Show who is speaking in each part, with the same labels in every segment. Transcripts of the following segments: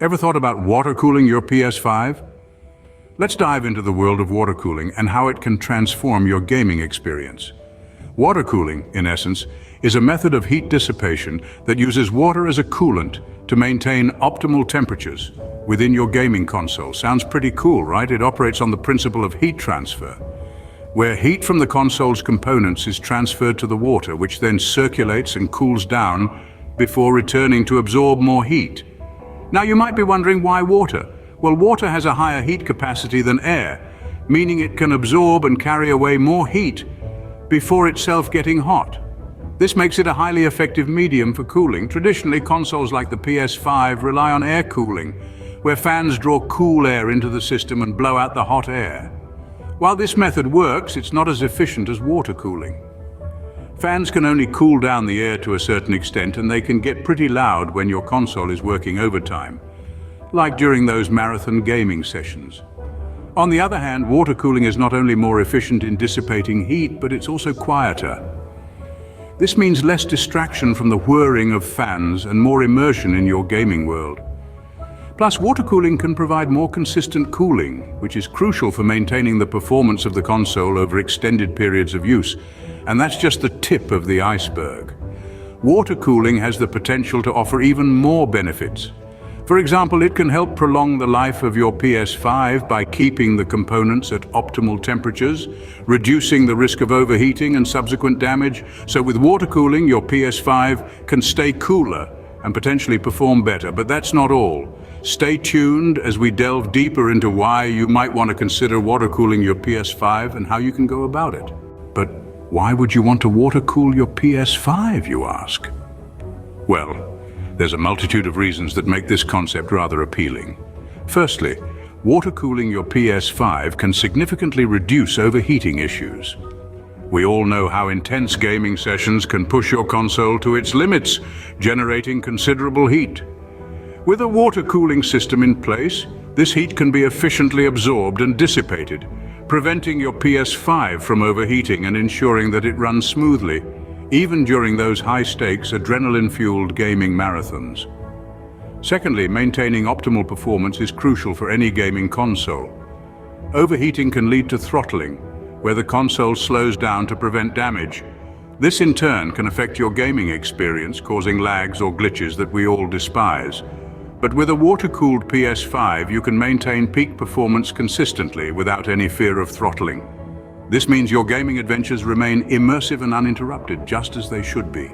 Speaker 1: Ever thought about water cooling your PS5? Let's dive into the world of water cooling and how it can transform your gaming experience. Water cooling, in essence, is a method of heat dissipation that uses water as a coolant to maintain optimal temperatures within your gaming console. Sounds pretty cool, right? It operates on the principle of heat transfer, where heat from the console's components is transferred to the water, which then circulates and cools down before returning to absorb more heat. Now you might be wondering, why water? Well, water has a higher heat capacity than air, meaning it can absorb and carry away more heat before itself getting hot. This makes it a highly effective medium for cooling. Traditionally, consoles like the PS5 rely on air cooling, where fans draw cool air into the system and blow out the hot air. While this method works, it's not as efficient as water cooling. Fans can only cool down the air to a certain extent, and they can get pretty loud when your console is working overtime, like during those marathon gaming sessions. On the other hand, water cooling is not only more efficient in dissipating heat, but it's also quieter. This means less distraction from the whirring of fans and more immersion in your gaming world. Plus, water cooling can provide more consistent cooling, which is crucial for maintaining the performance of the console over extended periods of use. And that's just the tip of the iceberg. Water cooling has the potential to offer even more benefits. For example, it can help prolong the life of your PS5 by keeping the components at optimal temperatures, reducing the risk of overheating and subsequent damage. So with water cooling, your PS5 can stay cooler and potentially perform better. But that's not all. Stay tuned as we delve deeper into why you might want to consider water cooling your PS5 and how you can go about it. But why would you want to water cool your PS5, you ask? Well, there's a multitude of reasons that make this concept rather appealing. Firstly, water cooling your PS5 can significantly reduce overheating issues. We all know how intense gaming sessions can push your console to its limits, generating considerable heat. With a water cooling system in place, this heat can be efficiently absorbed and dissipated, preventing your PS5 from overheating and ensuring that it runs smoothly, even during those high-stakes, adrenaline-fueled gaming marathons. Secondly, maintaining optimal performance is crucial for any gaming console. Overheating can lead to throttling, where the console slows down to prevent damage. This in turn can affect your gaming experience, causing lags or glitches that we all despise. But with a water-cooled PS5, you can maintain peak performance consistently without any fear of throttling. This means your gaming adventures remain immersive and uninterrupted, just as they should be.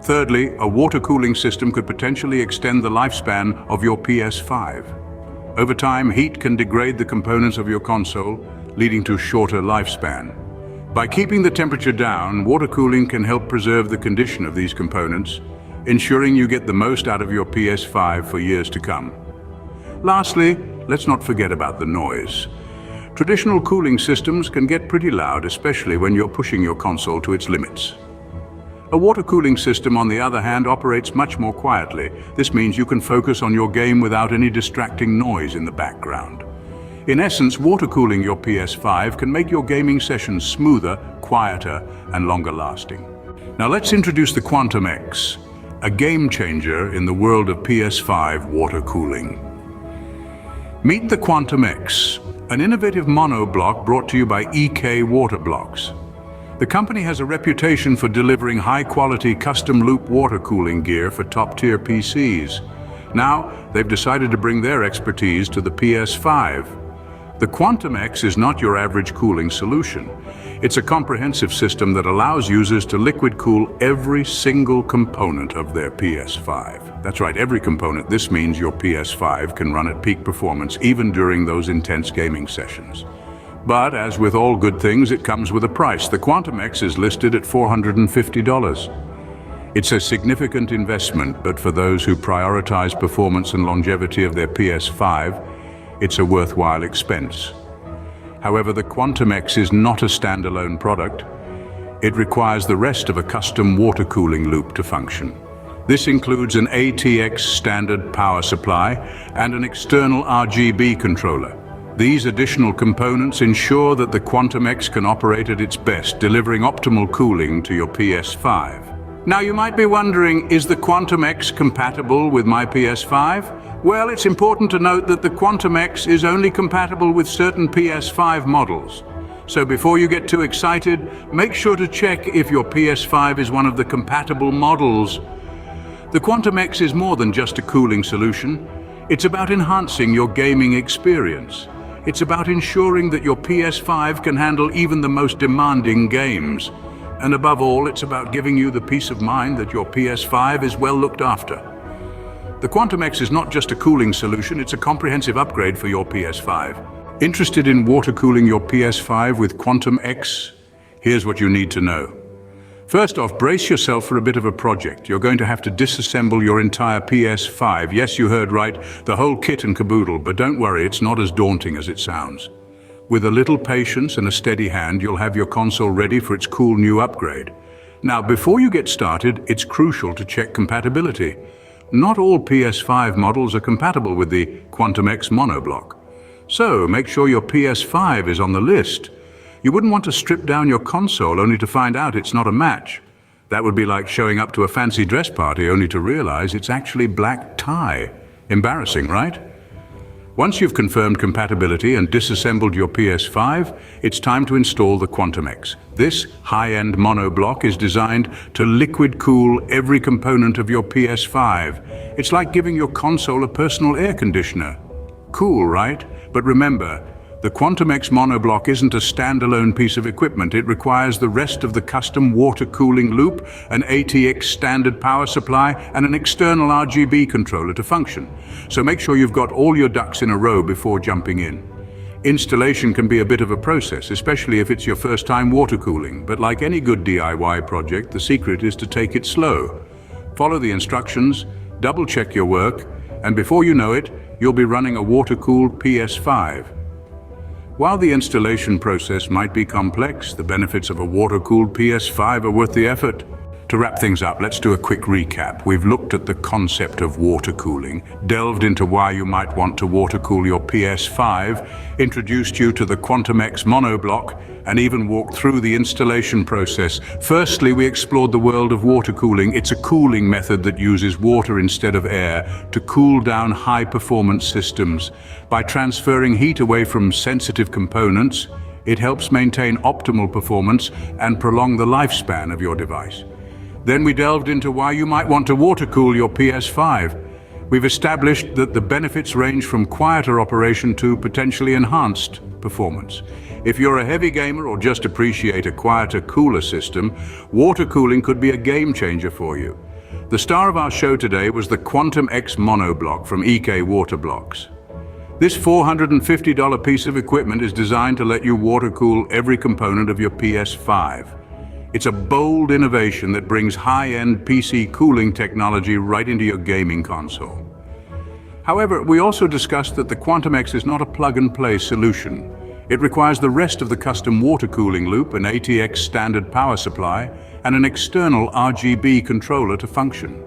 Speaker 1: Thirdly, a water cooling system could potentially extend the lifespan of your PS5. Over time, heat can degrade the components of your console, leading to shorter lifespan. By keeping the temperature down, water cooling can help preserve the condition of these components, ensuring you get the most out of your PS5 for years to come. Lastly, let's not forget about the noise. Traditional cooling systems can get pretty loud, especially when you're pushing your console to its limits. A water cooling system, on the other hand, operates much more quietly. This means you can focus on your game without any distracting noise in the background. In essence, water cooling your PS5 can make your gaming sessions smoother, quieter, and longer lasting. Now let's introduce the Quantum X, a game changer in the world of PS5 water cooling. Meet the Quantum X, an innovative monoblock brought to you by EK Water Blocks. The company has a reputation for delivering high-quality custom loop water cooling gear for top-tier PCs. Now, they've decided to bring their expertise to the PS5. The Quantum X is not your average cooling solution. It's a comprehensive system that allows users to liquid cool every single component of their PS5. That's right, every component. This means your PS5 can run at peak performance even during those intense gaming sessions. But as with all good things, it comes with a price. The Quantum X is listed at $450. It's a significant investment, but for those who prioritize performance and longevity of their PS5, it's a worthwhile expense. However, the Quantum X is not a standalone product. It requires the rest of a custom water cooling loop to function. This includes an ATX standard power supply and an external RGB controller. These additional components ensure that the Quantum X can operate at its best, delivering optimal cooling to your PS5. Now you might be wondering, is the Quantum X compatible with my PS5? Well, it's important to note that the Quantum X is only compatible with certain PS5 models. So before you get too excited, make sure to check if your PS5 is one of the compatible models. The Quantum X is more than just a cooling solution. It's about enhancing your gaming experience. It's about ensuring that your PS5 can handle even the most demanding games. And above all, it's about giving you the peace of mind that your PS5 is well looked after. The Quantum X is not just a cooling solution, it's a comprehensive upgrade for your PS5. Interested in water cooling your PS5 with Quantum X? Here's what you need to know. First off, brace yourself for a bit of a project. You're going to have to disassemble your entire PS5. Yes, you heard right, the whole kit and caboodle, but don't worry, it's not as daunting as it sounds. With a little patience and a steady hand, you'll have your console ready for its cool new upgrade. Now, before you get started, it's crucial to check compatibility. Not all PS5 models are compatible with the Quantum X monoblock. So, make sure your PS5 is on the list. You wouldn't want to strip down your console only to find out it's not a match. That would be like showing up to a fancy dress party only to realize it's actually black tie. Embarrassing, right? Once you've confirmed compatibility and disassembled your PS5, it's time to install the Quantum X. This high-end monoblock is designed to liquid cool every component of your PS5. It's like giving your console a personal air conditioner. Cool, right? But remember, the Quantum X monoblock isn't a standalone piece of equipment. It requires the rest of the custom water cooling loop, an ATX standard power supply, and an external RGB controller to function. So make sure you've got all your ducks in a row before jumping in. Installation can be a bit of a process, especially if it's your first time water cooling. But like any good DIY project, the secret is to take it slow. Follow the instructions, double-check your work, and before you know it, you'll be running a water-cooled PS5. While the installation process might be complex, the benefits of a water-cooled PS5 are worth the effort. To wrap things up, let's do a quick recap. We've looked at the concept of water cooling, delved into why you might want to water cool your PS5, introduced you to the Quantum X monoblock, and even walked through the installation process. Firstly, we explored the world of water cooling. It's a cooling method that uses water instead of air to cool down high-performance systems. By transferring heat away from sensitive components, it helps maintain optimal performance and prolong the lifespan of your device. Then we delved into why you might want to water cool your PS5. We've established that the benefits range from quieter operation to potentially enhanced performance. If you're a heavy gamer or just appreciate a quieter, cooler system, water cooling could be a game changer for you. The star of our show today was the Quantum X monoblock from EK Water Blocks. This $450 piece of equipment is designed to let you water cool every component of your PS5. It's a bold innovation that brings high-end PC cooling technology right into your gaming console. However, we also discussed that the Quantum X is not a plug-and-play solution. It requires the rest of the custom water cooling loop, an ATX standard power supply, and an external RGB controller to function.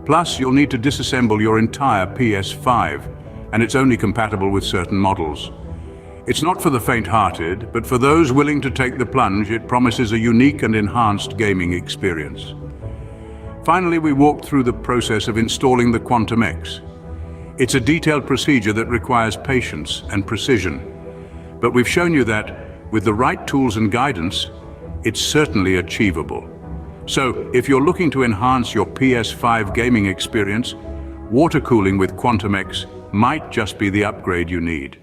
Speaker 1: Plus, you'll need to disassemble your entire PS5, and it's only compatible with certain models. It's not for the faint-hearted, but for those willing to take the plunge, it promises a unique and enhanced gaming experience. Finally, we walked through the process of installing the Quantum X. It's a detailed procedure that requires patience and precision. But we've shown you that, with the right tools and guidance, it's certainly achievable. So, if you're looking to enhance your PS5 gaming experience, water cooling with Quantum X might just be the upgrade you need.